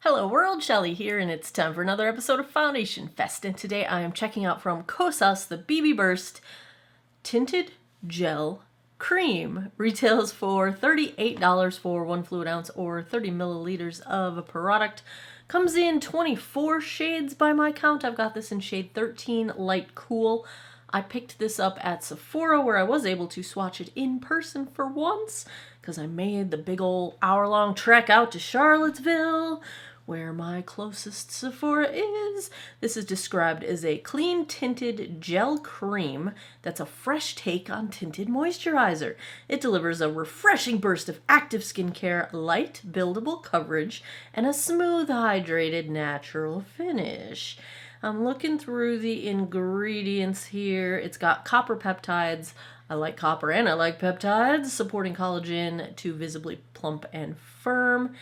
Hello world, Shelly here, and it's time for another episode of Foundation Fest, and today I am checking out from Kosas the BB Burst Tinted Gel Cream. Retails for $38 for 1 fluid ounce or 30 milliliters of a product. Comes in 24 shades by my count. I've got this in shade 13, Light Cool. I picked this up at Sephora where I was able to swatch it in person for once because I made the big old hour-long trek out to Charlottesville, where my closest Sephora is. This is described as a clean tinted gel cream that's a fresh take on tinted moisturizer. It delivers a refreshing burst of active skincare, light, buildable coverage, and a smooth, hydrated, natural finish. I'm looking through the ingredients here. It's got copper peptides. I like copper and I like peptides, supporting collagen to visibly plump and firm.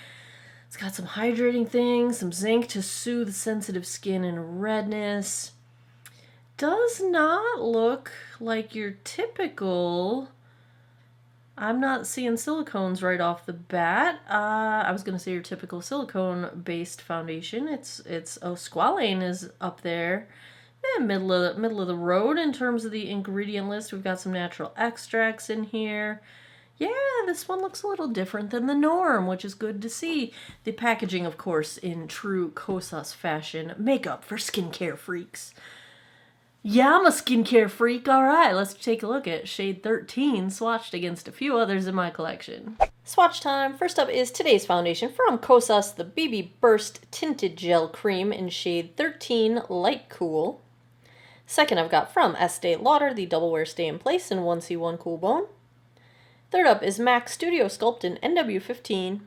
It's got some hydrating things, some zinc to soothe sensitive skin and redness. Does not look like your typical... I'm not seeing silicones right off the bat. I was going to say your typical silicone-based foundation. It's squalane is up there. Middle of the road in terms of the ingredient list. We've got some natural extracts in here. Yeah, this one looks a little different than the norm, which is good to see. The packaging, of course, in true Kosas fashion. Makeup for skincare freaks. Yeah, I'm a skincare freak. All right, let's take a look at shade 13, swatched against a few others in my collection. Swatch time. First up is today's foundation from Kosas, the BB Burst Tinted Gel Cream in shade 13, Light Cool. Second, I've got from Estee Lauder, the Double Wear Stay in Place in 1C1 Cool Bone. Third up is MAC Studio Sculpt in NW15.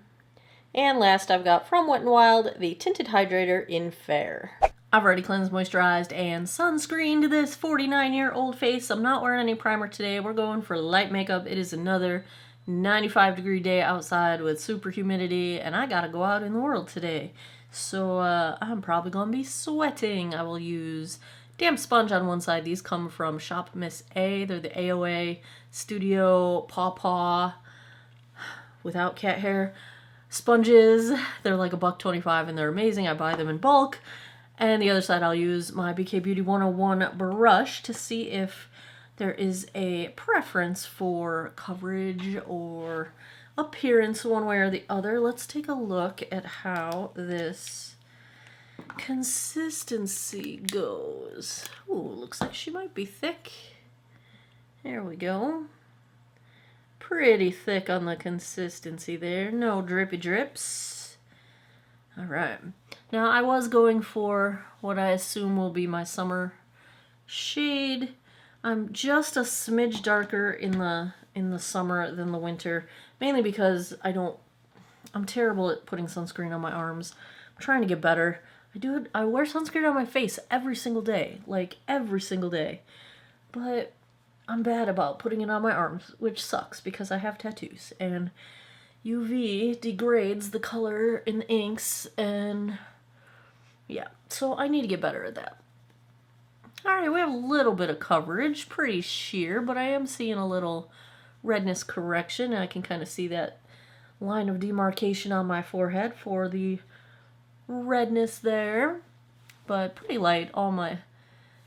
And last I've got from Wet n Wild, the Tinted Hydrator in Fair. I've already cleansed, moisturized, and sunscreened this 49-year-old face. I'm not wearing any primer today. We're going for light makeup. It is another 95-degree day outside with super humidity, and I gotta go out in the world today. So I'm probably gonna be sweating. I will use damp sponge on one side. These come from Shop Miss A. They're the AOA Studio Paw Paw without cat hair sponges. They're like $1.25 and they're amazing. I buy them in bulk. And the other side I'll use my BK Beauty 101 brush to see if there is a preference for coverage or appearance one way or the other. Let's take a look at how this consistency goes. Ooh, looks like she might be thick. There we go. Pretty thick on the consistency there. No drippy drips. Alright. Now I was going for what I assume will be my summer shade. I'm just a smidge darker in the summer than the winter. Mainly because I'm terrible at putting sunscreen on my arms. I'm trying to get better. I wear sunscreen on my face every single day. Like every single day. But I'm bad about putting it on my arms, which sucks because I have tattoos, and UV degrades the color in the inks, and yeah, so I need to get better at that. Alright, we have a little bit of coverage, pretty sheer, but I am seeing a little redness correction, and I can kind of see that line of demarcation on my forehead for the redness there, but pretty light. All my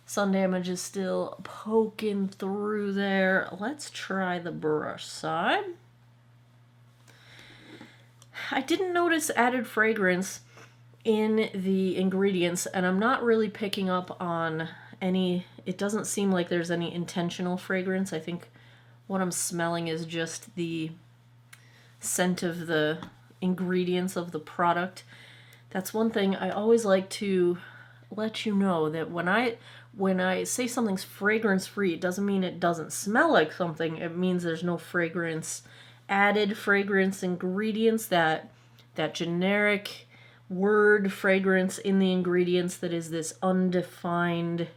sun damage is still poking through there. Let's try the brush side. I didn't notice added fragrance in the ingredients, and I'm not really picking up on any... It doesn't seem like there's any intentional fragrance. I think what I'm smelling is just the scent of the ingredients of the product. That's one thing I always like to let you know, that when I say something's fragrance-free, it doesn't mean it doesn't smell like something. It means there's no added fragrance ingredients, that generic word fragrance in the ingredients that is this undefined,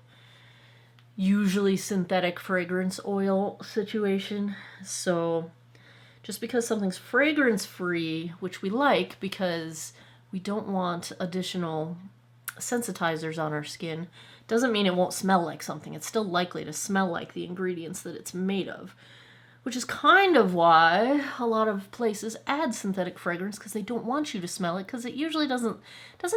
usually synthetic fragrance oil situation. So just because something's fragrance-free, which we like because we don't want additional sensitizers on our skin, doesn't mean it won't smell like something. It's still likely to smell like the ingredients that it's made of. which is kind of why a lot of places add synthetic fragrance, because they don't want you to smell it, because it usually doesn't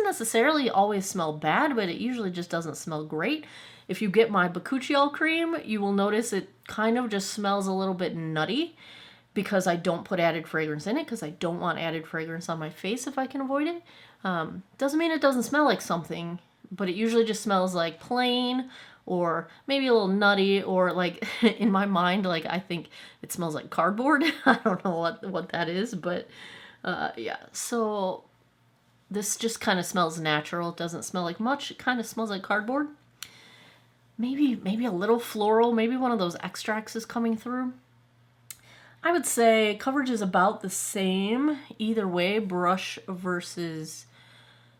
necessarily always smell bad, but it usually just doesn't smell great. If you get my bakuchiol cream, you will notice it kind of just smells a little bit nutty, because I don't put added fragrance in it, because I don't want added fragrance on my face if I can avoid it. Doesn't mean it doesn't smell like something, but it usually just smells like plain, or maybe a little nutty, or like in my mind, like I think it smells like cardboard. I don't know what that is, but yeah. So this just kind of smells natural. It doesn't smell like much. It kind of smells like cardboard. Maybe a little floral. Maybe one of those extracts is coming through. I would say coverage is about the same either way, brush versus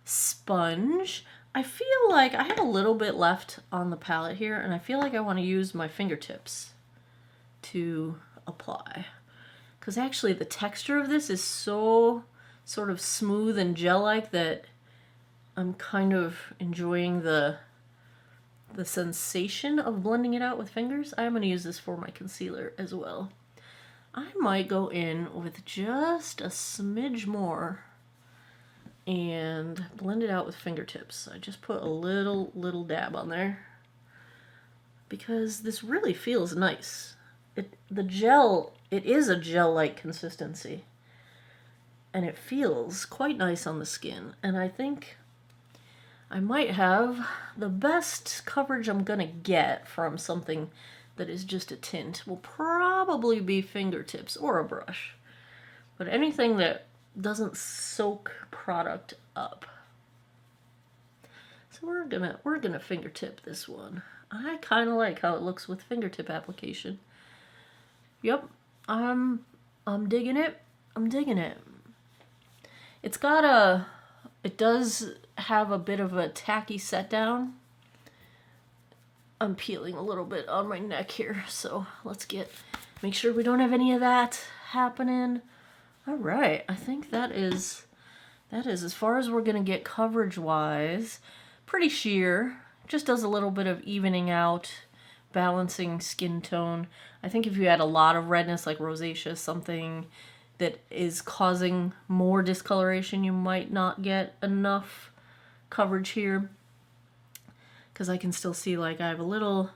sponge. I feel like I have a little bit left on the palette here, and I feel like I want to use my fingertips to apply. Because actually the texture of this is so sort of smooth and gel-like that I'm kind of enjoying the sensation of blending it out with fingers. I'm going to use this for my concealer as well. I might go in with just a smidge more and blend it out with fingertips. I just put a little dab on there because this really feels nice. The gel, it is a gel-like consistency, and it feels quite nice on the skin. And I think I might have the best coverage I'm gonna get from something that is just a tint will probably be fingertips or a brush, but anything that doesn't soak product up. So we're gonna fingertip this one. I kind of like how it looks with fingertip application. Yep, I'm digging it. I'm digging it. It does have a bit of a tacky set down. I'm peeling a little bit on my neck here, so let's make sure we don't have any of that happening. All right, I think that is as far as we're gonna get coverage wise. Pretty sheer, just does a little bit of evening out, balancing skin tone. I think if you had a lot of redness like rosacea, something that is causing more discoloration, you might not get enough coverage here. Because I can still see like I have a little,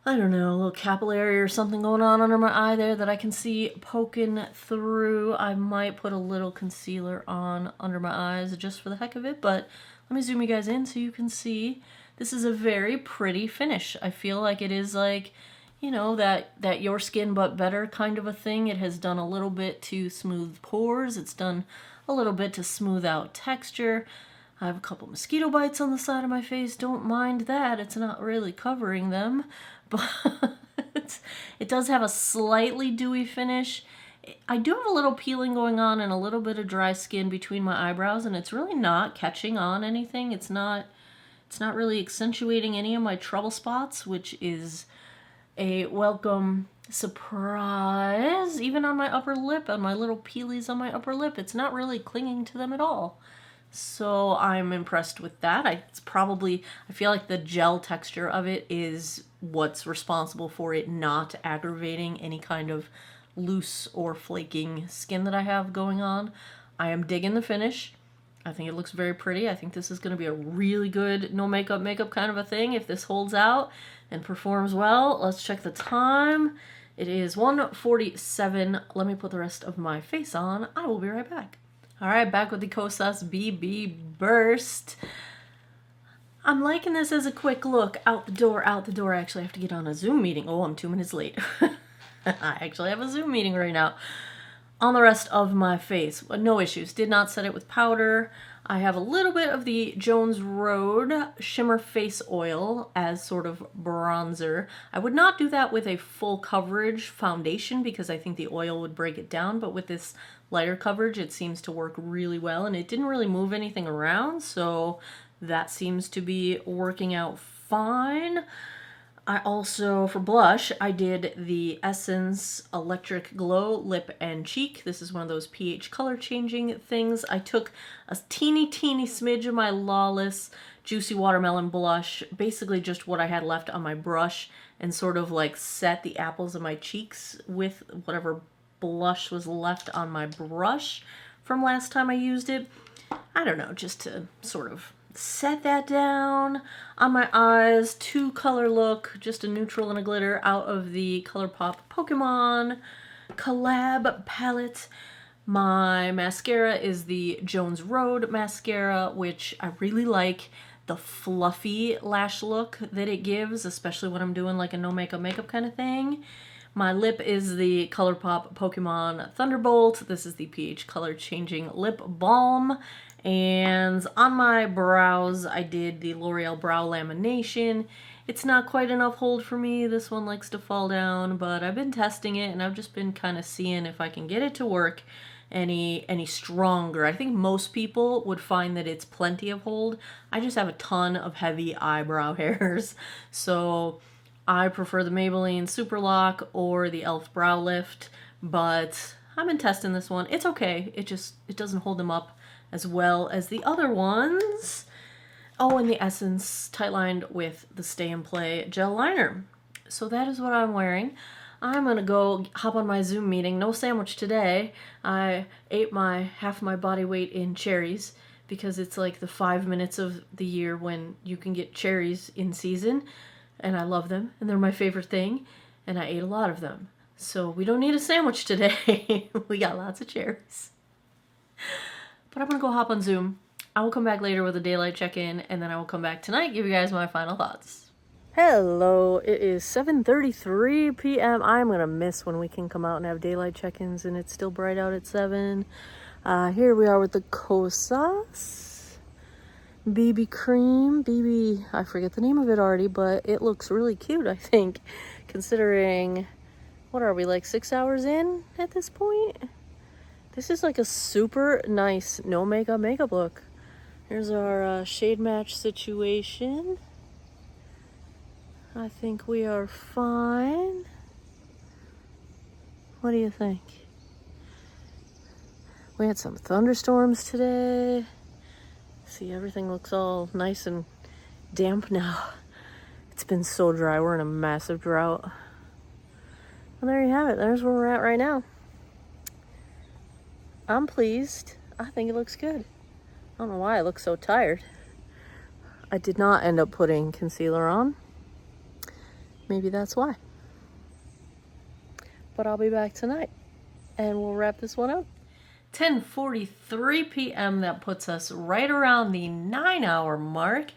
I don't know, a little capillary or something going on under my eye there that I can see poking through. I might put a little concealer on under my eyes just for the heck of it, but let me zoom you guys in so you can see. This is a very pretty finish. I feel like it is like, you know, that your skin but better kind of a thing. It has done a little bit to smooth pores. It's done a little bit to smooth out texture. I have a couple mosquito bites on the side of my face. Don't mind that. It's not really covering them. But it does have a slightly dewy finish. I do have a little peeling going on and a little bit of dry skin between my eyebrows, and it's really not catching on anything. It's not really accentuating any of my trouble spots, which is a welcome surprise. Even on my upper lip, on my little peelies on my upper lip, it's not really clinging to them at all. So I'm impressed with that. I feel like the gel texture of it is what's responsible for it not aggravating any kind of loose or flaking skin that I have going on. I am digging the finish. I think it looks very pretty. I think this is going to be a really good no makeup kind of a thing if this holds out and performs well. Let's check the time. It is 1:47. Let me put the rest of my face on. I will be right back. All right, back with the Kosas BB Burst. I'm liking this as a quick look. Out the door. I actually have to get on a Zoom meeting. Oh, I'm 2 minutes late. I actually have a Zoom meeting right now. On the rest of my face, no issues. Did not set it with powder. I have a little bit of the Jones Road Shimmer Face Oil as sort of bronzer. I would not do that with a full coverage foundation because I think the oil would break it down, but with this lighter coverage, it seems to work really well, and it didn't really move anything around, so that seems to be working out fine. I also, for blush, I did the Essence Electric Glow Lip and Cheek. This is one of those pH color changing things. I took a teeny smidge of my Lawless Juicy Watermelon blush, basically just what I had left on my brush, and sort of like set the apples of my cheeks with whatever blush was left on my brush from last time I used it. I don't know, just to sort of set that down on my eyes. 2-color look, just a neutral and a glitter out of the ColourPop Pokemon collab palette. My mascara is the Jones Road mascara, which I really like the fluffy lash look that it gives, especially when I'm doing like a no makeup kind of thing. My lip is the ColourPop Pokemon Thunderbolt. This is the pH color changing lip balm. And on my brows, I did the L'Oreal Brow Lamination. It's not quite enough hold for me. This one likes to fall down, but I've been testing it and I've just been kind of seeing if I can get it to work any stronger. I think most people would find that it's plenty of hold. I just have a ton of heavy eyebrow hairs. So I prefer the Maybelline Super Lock or the e.l.f. Brow Lift, but I've been testing this one. It's okay. It doesn't hold them up as well as the other ones. Oh, and the Essence Tight Lined with the Stay and Play gel liner. So that is what I'm wearing. I'm gonna go hop on my Zoom meeting. No sandwich today. I ate half my body weight in cherries because it's like the 5 minutes of the year when you can get cherries in season, and I love them and they're my favorite thing, and I ate a lot of them. So we don't need a sandwich today. We got lots of cherries. But I'm gonna go hop on Zoom. I will come back later with a daylight check-in, and then I will come back tonight, give you guys my final thoughts. Hello, it is 7:33 p.m. I'm gonna miss when we can come out and have daylight check-ins and it's still bright out at 7. Here we are with the Kosas BB cream. I forget the name of it already, but it looks really cute, I think, considering, what are we, like 6 hours in at this point? This is like a super nice no makeup look. Here's our shade match situation. I think we are fine. What do you think? We had some thunderstorms today. See, everything looks all nice and damp now. It's been so dry. We're in a massive drought. Well, there you have it. There's where we're at right now. I'm pleased. I think it looks good. I don't know why I look so tired. I did not end up putting concealer on. Maybe that's why. But I'll be back tonight and we'll wrap this one up. 10:43 p.m. That puts us right around the 9-hour mark.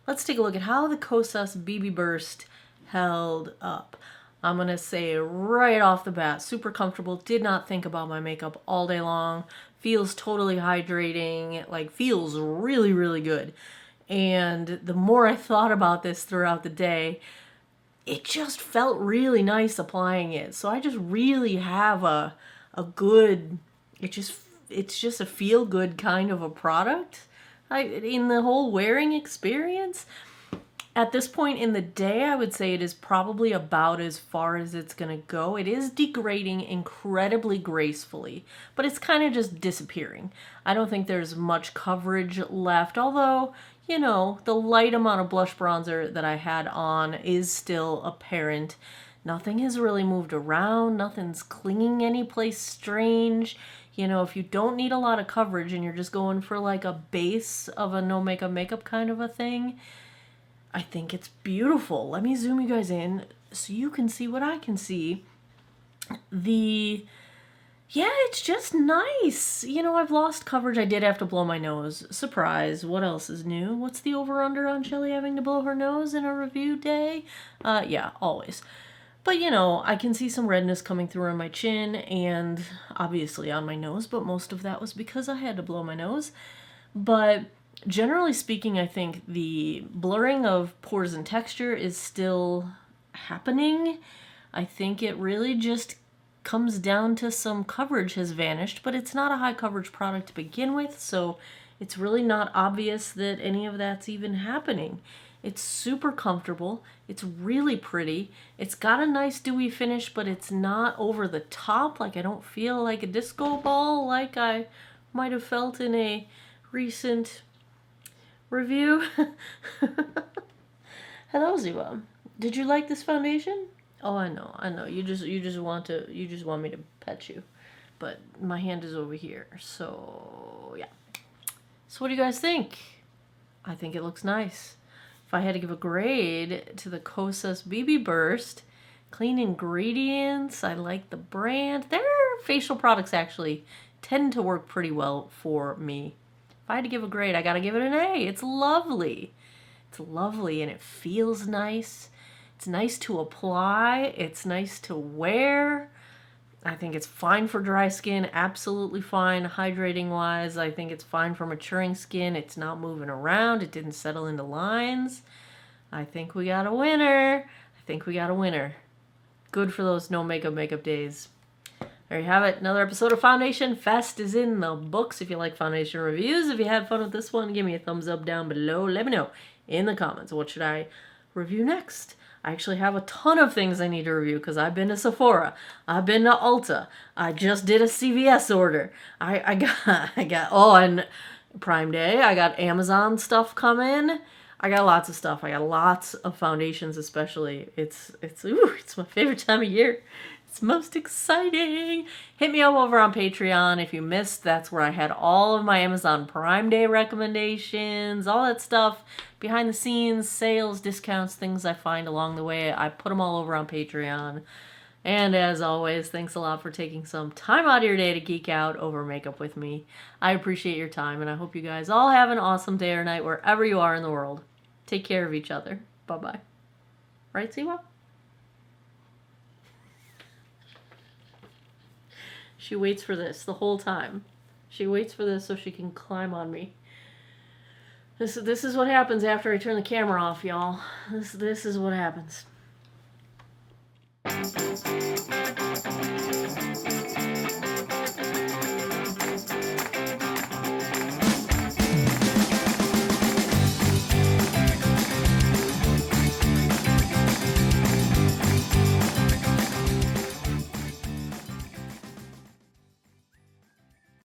Let's take a look at how the Kosas BB Burst held up. I'm gonna say right off the bat, super comfortable. Did not think about my makeup all day long. Feels totally hydrating, like feels really, really good. And the more I thought about this throughout the day, it just felt really nice applying it. So I just really have a good, it's just a feel good kind of a product. In the whole wearing experience, at this point in the day, I would say it is probably about as far as it's gonna go. It is degrading incredibly gracefully, but it's kind of just disappearing. I don't think there's much coverage left, although, you know, the light amount of blush bronzer that I had on is still apparent. Nothing has really moved around. Nothing's clinging anyplace strange. You know, if you don't need a lot of coverage and you're just going for like a base of a no makeup kind of a thing, I think it's beautiful. Let me zoom you guys in so you can see what I can see. Yeah, it's just nice. You know, I've lost coverage. I did have to blow my nose. Surprise. What else is new? What's the over-under on Shelly having to blow her nose in a review day? Yeah, always. But, you know, I can see some redness coming through on my chin and obviously on my nose, but most of that was because I had to blow my nose. But generally speaking, I think the blurring of pores and texture is still happening. I think it really just comes down to some coverage has vanished, but it's not a high coverage product to begin with, so it's really not obvious that any of that's even happening. It's super comfortable. It's really pretty. It's got a nice dewy finish, but it's not over the top. Like, I don't feel like a disco ball like I might have felt in a recent review. Hello, Ziva. Did you like this foundation? Oh, I know. You just want me to pet you. But my hand is over here. So, yeah. So what do you guys think? I think it looks nice. If I had to give a grade to the Kosas BB Burst, clean ingredients, I like the brand. Their facial products actually tend to work pretty well for me. If I had to give a grade, I gotta give it an A. It's lovely. It's lovely and it feels nice. It's nice to apply. It's nice to wear. I think it's fine for dry skin, absolutely fine hydrating wise. I think it's fine for maturing skin. It's not moving around. It didn't settle into lines. I think we got a winner. Good for those no makeup days. There you have it. Another episode of Foundation Fest is in the books. If you like foundation reviews, if you had fun with this one, give me a thumbs up down below. Let me know in the comments. What should I review next? I actually have a ton of things I need to review because I've been to Sephora. I've been to Ulta. I just did a CVS order. I got and Prime Day. I got Amazon stuff coming. I got lots of stuff. I got lots of foundations especially. It's my favorite time of year. It's most exciting. Hit me up over on Patreon. If you missed, that's where I had all of my Amazon Prime Day recommendations, all that stuff, behind the scenes, sales, discounts, things I find along the way. I put them all over on Patreon. And as always, thanks a lot for taking some time out of your day to geek out over makeup with me. I appreciate your time, and I hope you guys all have an awesome day or night wherever you are in the world. Take care of each other. Bye-bye. Right, Ziva? She waits for this the whole time. She waits for this so she can climb on me. This is what happens after I turn the camera off, y'all. This is what happens.